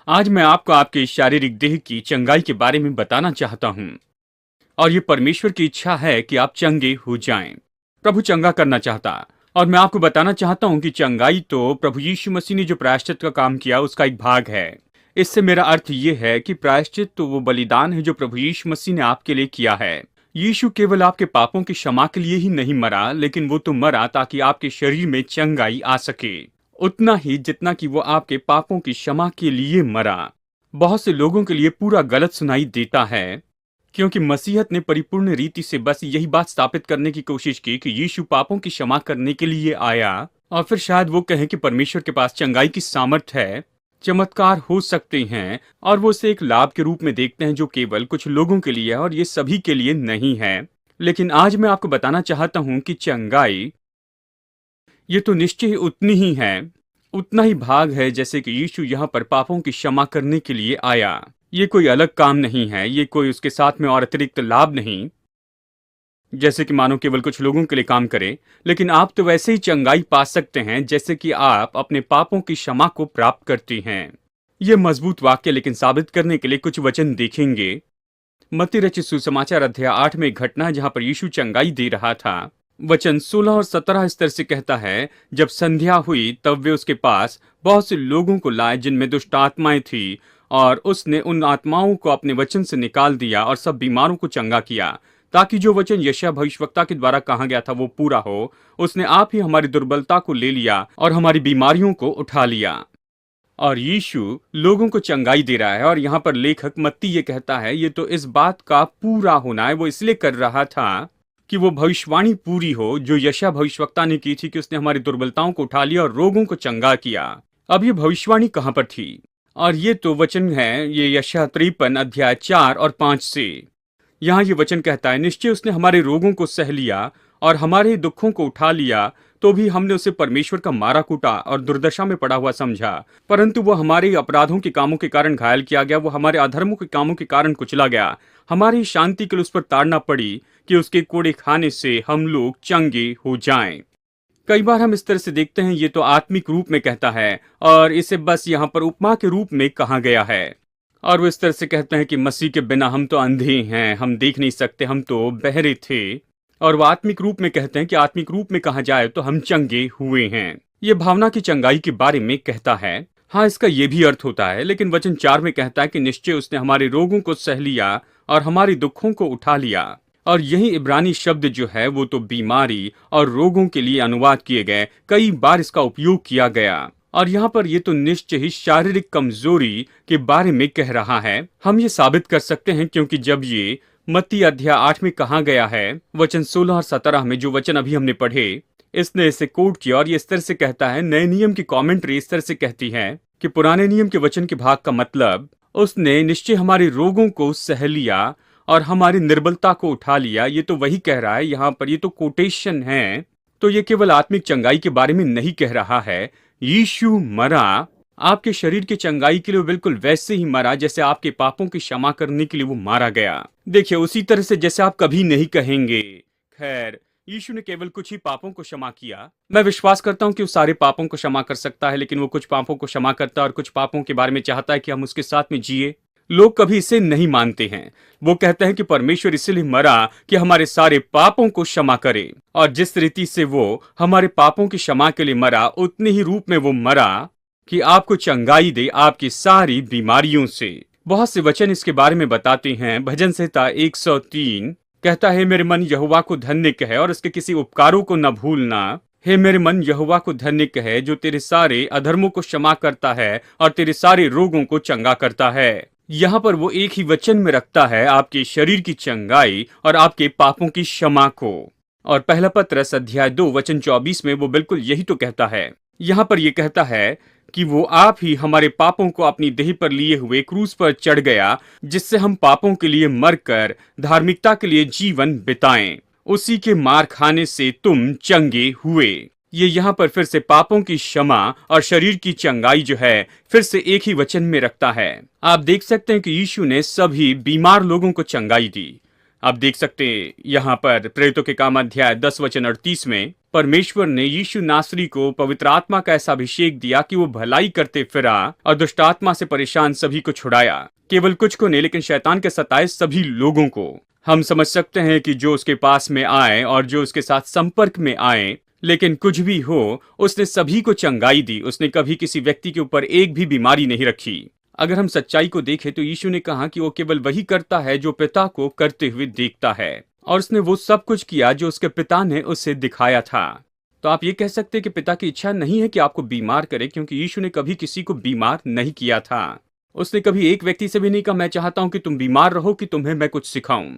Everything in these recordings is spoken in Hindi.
आज मैं आपको आपके शारीरिक देह की चंगाई के बारे में बताना चाहता हूँ। और ये परमेश्वर की इच्छा है कि आप चंगे हो जाएं। प्रभु चंगा करना चाहता, और मैं आपको बताना चाहता हूँ कि चंगाई तो प्रभु यीशु मसीह ने जो प्रायश्चित का काम किया उसका एक भाग है। इससे मेरा अर्थ ये है कि प्रायश्चित तो वो बलिदान है जो प्रभु यीशु मसीह ने आपके लिए किया है। यीशु केवल आपके पापों की क्षमा के लिए ही नहीं मरा, लेकिन वो तो मरा ताकि आपके शरीर में चंगाई आ सके, उतना ही जितना कि वो आपके पापों की क्षमा के लिए मरा। बहुत से लोगों के लिए पूरा गलत सुनाई देता है, क्योंकि मसीहत ने परिपूर्ण रीति से बस यही बात स्थापित करने की कोशिश की कि यीशु पापों की क्षमा करने के लिए आया, और फिर शायद वो कहें कि परमेश्वर के पास चंगाई की सामर्थ है, चमत्कार हो सकते हैं, और वो इसे एक लाभ के रूप में देखते हैं जो केवल कुछ लोगों के लिए है और ये सभी के लिए नहीं है। लेकिन आज मैं आपको बताना चाहता हूं कि चंगाई ये तो निश्चय ही उतनी ही है, उतना ही भाग है जैसे कि यीशु यहाँ पर पापों की क्षमा करने के लिए आया। ये कोई अलग काम नहीं है, ये कोई उसके साथ में और अतिरिक्त लाभ नहीं, जैसे कि मानो केवल कुछ लोगों के लिए काम करे। लेकिन आप तो वैसे ही चंगाई पा सकते हैं जैसे कि आप अपने पापों की क्षमा को प्राप्त करते हैं। ये मजबूत वाक्य लेकिन साबित करने के लिए कुछ वचन देखेंगे। मत्ती रचित सुसमाचार अध्याय 8 में एक घटना है जहां पर यीशु चंगाई दे रहा था। वचन 16 और 17 इस तरह से कहता है, जब संध्या हुई तब वे उसके पास बहुत से लोगों को लाए जिनमें दुष्ट आत्माएं थी, और उसने उन आत्माओं को अपने वचन से निकाल दिया और सब बीमारों को चंगा किया, ताकि जो वचन यशायाह भविष्यवक्ता के द्वारा कहा गया था वो पूरा हो। उसने आप ही हमारी दुर्बलता को ले लिया और हमारी बीमारियों को उठा लिया। और यीशु लोगों को चंगाई दे रहा है, और यहाँ पर लेखक मत्ती ये कहता है ये तो इस बात का पूरा होना है। वो इसलिए कर रहा था कि वो भविष्यवाणी पूरी हो जो यशायाह भविष्यवक्ता ने की थी कि उसने हमारी दुर्बलताओं को उठा लिया और रोगों को चंगा किया। अब ये भविष्यवाणी कहाँ पर थी? और ये तो वचन है, ये यशायाह 53 अध्याय 4 और 5 से। यहाँ ये वचन कहता है, निश्चय उसने हमारे रोगों को सह लिया और हमारे दुखों को उठा लिया, तो भी हमने उसे परमेश्वर का मारा कूटा और दुर्दशा में पड़ा हुआ समझा। परंतु वो हमारे अपराधों के कामों के कारण घायल किया गया, वो हमारे अधर्मों के कामों के कारण कुचला गया। हमारी शांति के लिए उस पर ताड़ना पड़ी कि उसके कोड़े खाने से हम लोग चंगे हो जाएं। कई बार हम इस तरह से देखते हैं, ये तो आत्मिक रूप में कहता है और इसे बस यहाँ पर उपमा के रूप में कहा गया है। और वो इस तरह से कहते हैं कि मसीह के बिना हम तो अंधे हैं, हम देख नहीं सकते, हम तो बहरे थे। और वो आत्मिक रूप में कहते हैं कि आत्मिक रूप में कहा जाए तो हम चंगे हुए हैं। ये भावना की चंगाई के बारे में कहता है। हाँ, इसका ये भी अर्थ होता है, लेकिन वचन 4 में कहता है कि निश्चय उसने हमारे रोगों को सह लिया और हमारे दुखों को उठा लिया। और यही इब्रानी शब्द जो है वो तो बीमारी और रोगों के लिए अनुवाद किए गए, कई बार इसका उपयोग किया गया। और यहाँ पर ये तो निश्चय ही शारीरिक कमजोरी के बारे में कह रहा है। हम ये साबित कर सकते हैं क्योंकि जब ये मत्ती अध्याय 8 में कहा गया है, वचन 16 और 17 में जो वचन अभी हमने पढ़े, इसने इसे कोट किया और ये इस तरह से कहता है। नए नियम की कमेंट्री इस तरह से कहती है कि पुराने नियम के वचन के भाग का मतलब, उसने निश्चय हमारे रोगों को सह लिया और हमारी निर्बलता को उठा लिया। ये तो वही कह रहा है यहाँ पर, ये तो कोटेशन है। तो ये केवल आत्मिक चंगाई के बारे में नहीं कह रहा है। यीशु मरा आपके शरीर की चंगाई के लिए, बिल्कुल वैसे ही मरा जैसे आपके पापों की क्षमा करने के लिए वो मारा गया। देखिए, उसी तरह से जैसे आप कभी नहीं कहेंगे, खैर यीशु ने केवल कुछ ही पापों को क्षमा किया। मैं विश्वास करता हूँ कि वो सारे पापों को क्षमा कर सकता है, लेकिन वो कुछ पापों को क्षमा करता है और कुछ पापों के बारे में चाहता है कि हम उसके साथ में जिए। लोग कभी इसे नहीं मानते हैं। वो कहते हैं कि परमेश्वर इसलिए मरा कि हमारे सारे पापों को क्षमा करे, और जिस रीति से वो हमारे पापों की क्षमा के लिए मरा, उतने ही रूप में वो मरा कि आपको चंगाई दे आपकी सारी बीमारियों से। बहुत से वचन इसके बारे में बताते हैं। भजन संहिता 103 कहता है, मेरे मन यहोवा को धन्य कहे और उसके किसी उपकारों को न भूलना। हे मेरे मन यहोवा को धन्य कहे जो तेरे सारे अधर्मों को क्षमा करता है और तेरे सारे रोगों को चंगा करता है। यहाँ पर वो एक ही वचन में रखता है आपके शरीर की चंगाई और आपके पापों की क्षमा को। और पहला पत्रस अध्याय 2 वचन 24 में वो बिल्कुल यही तो कहता है। यहाँ पर ये कहता है कि वो आप ही हमारे पापों को अपनी देह पर लिए हुए क्रूस पर चढ़ गया, जिससे हम पापों के लिए मरकर धार्मिकता के लिए जीवन बिताएं। उसी के मार खाने से तुम चंगे हुए। ये यहाँ पर फिर से पापों की क्षमा और शरीर की चंगाई जो है फिर से एक ही वचन में रखता है। आप देख सकते हैं कि यीशु ने सभी बीमार लोगों को चंगाई दी। आप देख सकते हैं यहाँ पर प्रेरितों के काम अध्याय 10 वचन 38 में परमेश्वर ने यीशु नासरी को पवित्र आत्मा का ऐसा अभिषेक दिया कि वो भलाई करते फिरा और दुष्ट आत्मा से परेशान सभी को छुड़ाया। केवल कुछ को नहीं, लेकिन शैतान के सताए सभी लोगों को। हम समझ सकते हैं कि जो उसके पास में आए और जो उसके साथ संपर्क में आए, लेकिन कुछ भी हो, उसने सभी को चंगाई दी। उसने कभी किसी व्यक्ति के ऊपर एक भी बीमारी नहीं रखी। अगर हम सच्चाई को देखें तो यीशु ने कहा कि वो केवल वही करता है जो पिता को करते हुए देखता है, और उसने वो सब कुछ किया जो उसके पिता ने उसे दिखाया था। तो आप ये कह सकते हैं कि पिता की इच्छा नहीं है कि आपको बीमार करे, क्योंकि यीशु ने कभी किसी को बीमार नहीं किया था। उसने कभी एक व्यक्ति से भी नहीं कहा मैं चाहता हूं कि तुम बीमार रहो कि तुम्हें मैं कुछ सिखाऊं।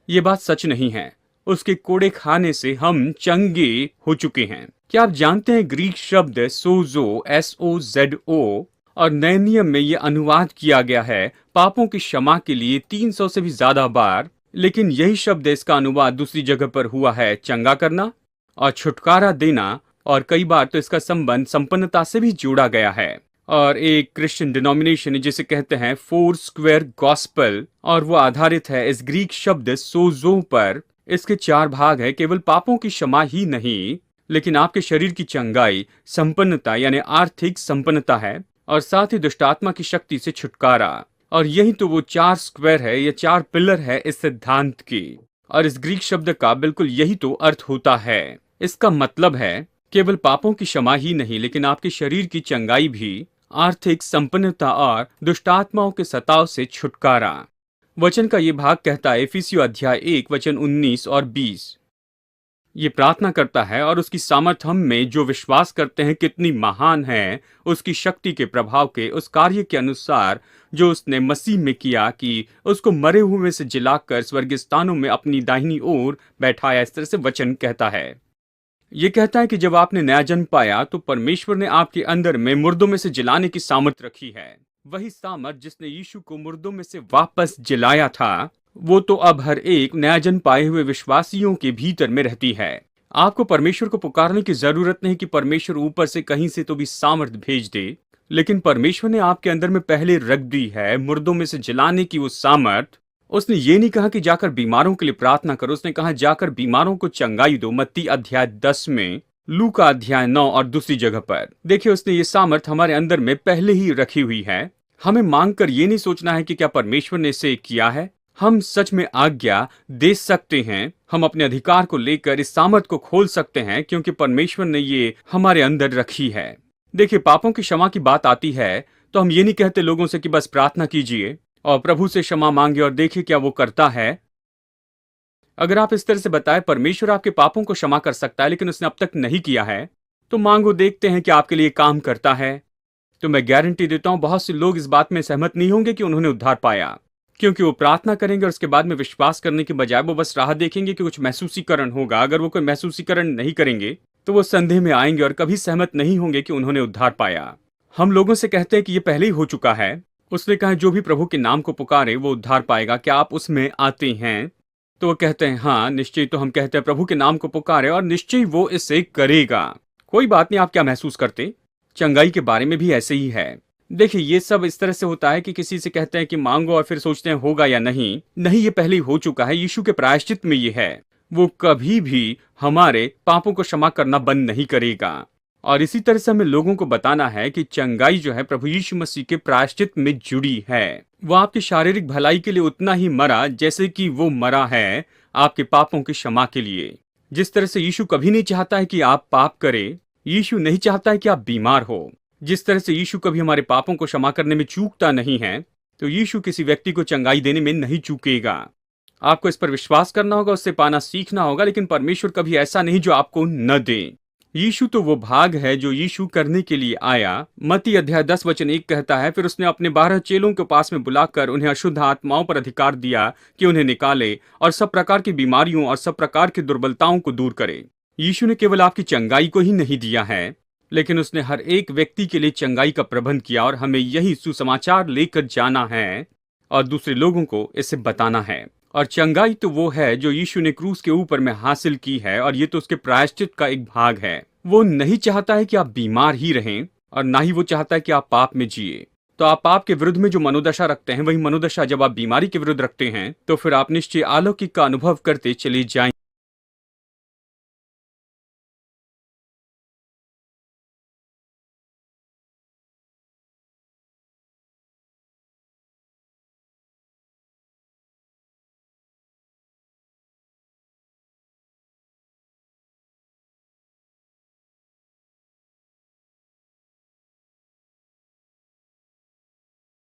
ये बात सच नहीं है। उसके कोड़े खाने से हम चंगे हो चुके हैं। क्या आप जानते हैं ग्रीक शब्द सोजो SOZO और नए नियम में यह अनुवाद किया गया है पापों की क्षमा के लिए 300 से भी ज्यादा बार, लेकिन यही शब्द इसका अनुवाद दूसरी जगह पर हुआ है चंगा करना और छुटकारा देना, और कई बार तो इसका संबंध संपन्नता से भी जोड़ा गया है। और एक क्रिश्चियन डिनोमिनेशन जिसे कहते हैं फोर स्क्वायर गॉस्पेल, और वो आधारित है इस ग्रीक शब्द सोजो पर। इसके 4 भाग है। केवल पापों की क्षमा ही नहीं, लेकिन आपके शरीर की चंगाई, संपन्नता यानी आर्थिक संपन्नता है, और साथ ही दुष्टात्मा की शक्ति से छुटकारा। और यही तो वो 4 स्क्वायर है, ये 4 पिलर है इस सिद्धांत की। और इस ग्रीक शब्द का बिल्कुल यही तो अर्थ होता है। इसका मतलब है केवल पापों की क्षमा ही नहीं, लेकिन आपके शरीर की चंगाई भी, आर्थिक संपन्नता और दुष्टात्माओं के सताव से छुटकारा। वचन का ये भाग कहता है इफिसियों अध्याय 1 वचन 19 और 20, ये प्रार्थना करता है और उसकी सामर्थ हम में जो विश्वास करते हैं कितनी महान है, उसकी शक्ति के प्रभाव के उस कार्य के अनुसार जो उसने मसीह में किया कि उसको मरे हुए में से जिलाकर स्वर्गीय स्थानों में अपनी दाहिनी ओर बैठाया। इस तरह से वचन कहता है। ये कहता है कि जब आपने नया जन्म पाया तो परमेश्वर ने आपके अंदर में मुर्दों में से जिलाने की सामर्थ रखी है। वही सामर्थ जिसने यीशु को मुर्दों में से वापस जिलाया था, वो तो अब हर एक नया जन्म पाए हुए विश्वासियों के भीतर में रहती है। आपको परमेश्वर को पुकारने की जरूरत नहीं कि परमेश्वर ऊपर से कहीं से तो भी सामर्थ भेज दे, लेकिन परमेश्वर ने आपके अंदर में पहले रख दी है मुर्दों में से जिलाने की वो सामर्थ। उसने ये नहीं कहा कि जाकर बीमारों के लिए प्रार्थना करो, उसने कहा जाकर बीमारों को चंगाई दो। मत्ती अध्याय 10 में, लूका अध्याय 9 और दूसरी जगह पर देखिए, उसने ये सामर्थ हमारे अंदर में पहले ही रखी हुई है। हमें मांग कर ये नहीं सोचना है कि क्या परमेश्वर ने इसे किया है। हम सच में आज्ञा दे सकते हैं, हम अपने अधिकार को लेकर इस सामर्थ को खोल सकते हैं, क्योंकि परमेश्वर ने ये हमारे अंदर रखी है। देखिए, पापों की क्षमा की बात आती है तो हम ये नहीं कहते लोगों से कि बस प्रार्थना कीजिए और प्रभु से क्षमा मांगे और देखिए क्या वो करता है। अगर आप इस तरह से बताएं परमेश्वर आपके पापों को क्षमा कर सकता है लेकिन उसने अब तक नहीं किया है, तो मांगो, देखते हैं कि आपके लिए काम करता है। तो मैं गारंटी देता हूं बहुत से लोग इस बात में सहमत नहीं होंगे कि उन्होंने उद्धार पाया, क्योंकि वो प्रार्थना करेंगे और उसके बाद में विश्वास करने के बजाय वो बस राह देखेंगे कि कुछ महसूसीकरण होगा। अगर वो कोई महसूसीकरण नहीं करेंगे तो वो संदेह में आएंगे और कभी सहमत नहीं होंगे कि उन्होंने उद्धार पाया। हम लोगों से कहते हैं कि ये पहले ही हो चुका है। उसने कहा जो भी प्रभु के नाम को पुकारे वो उद्धार पाएगा, क्या आप उसमें आते हैं? तो वो कहते हैं हाँ निश्चय। तो हम कहते हैं प्रभु के नाम को पुकारे और निश्चय वो इसे करेगा। कोई बात नहीं, आप क्या महसूस करते? चंगाई के बारे में भी ऐसे ही है। देखिए, ये सब इस तरह से होता है कि किसी से कहते हैं कि मांगो और फिर सोचते हैं होगा या नहीं। नहीं, ये पहले ही हो चुका है। यीशु के प्रायश्चित में ये है। वो कभी भी हमारे पापों को क्षमा करना बंद नहीं करेगा। और इसी तरह से हमें लोगों को बताना है कि चंगाई जो है प्रभु यीशु मसीह के प्रायश्चित में जुड़ी है। वो आपकी शारीरिक भलाई के लिए उतना ही मरा जैसे कि वो मरा है आपके पापों की क्षमा के लिए। जिस तरह से यीशु कभी नहीं चाहता है कि आप पाप करें, यीशु नहीं चाहता है कि आप बीमार हो। जिस तरह से यीशु कभी हमारे पापों को क्षमा करने में चूकता नहीं है, तो यीशु किसी व्यक्ति को चंगाई देने में नहीं चूकेगा। आपको इस पर विश्वास करना होगा, उससे पाना सीखना होगा, लेकिन परमेश्वर कभी ऐसा नहीं जो आपको न दे। यीशु तो वो भाग है जो यीशु करने के लिए आया। मत्ती अध्याय 10 वचन 1 कहता है, फिर उसने अपने 12 चेलों के पास में बुलाकर उन्हें अशुद्ध आत्माओं पर अधिकार दिया कि उन्हें निकाले और सब प्रकार की बीमारियों और सब प्रकार की दुर्बलताओं को दूर करे। यीशु ने केवल आपकी चंगाई को ही नहीं दिया है, लेकिन उसने हर एक व्यक्ति के लिए चंगाई का प्रबंध किया, और हमें यही सुसमाचार लेकर जाना है और दूसरे लोगों को इसे बताना है। और चंगाई तो वो है जो यीशु ने क्रूस के ऊपर में हासिल की है, और ये तो उसके प्रायश्चित का एक भाग है। वो नहीं चाहता है कि आप बीमार ही रहें और ना ही वो चाहता है कि आप पाप में जिए। तो आप पाप के विरुद्ध में जो मनोदशा रखते हैं वही मनोदशा जब आप बीमारी के विरुद्ध रखते हैं तो फिर आप निश्चय अलौकिक का अनुभव करते चले जाएंगे।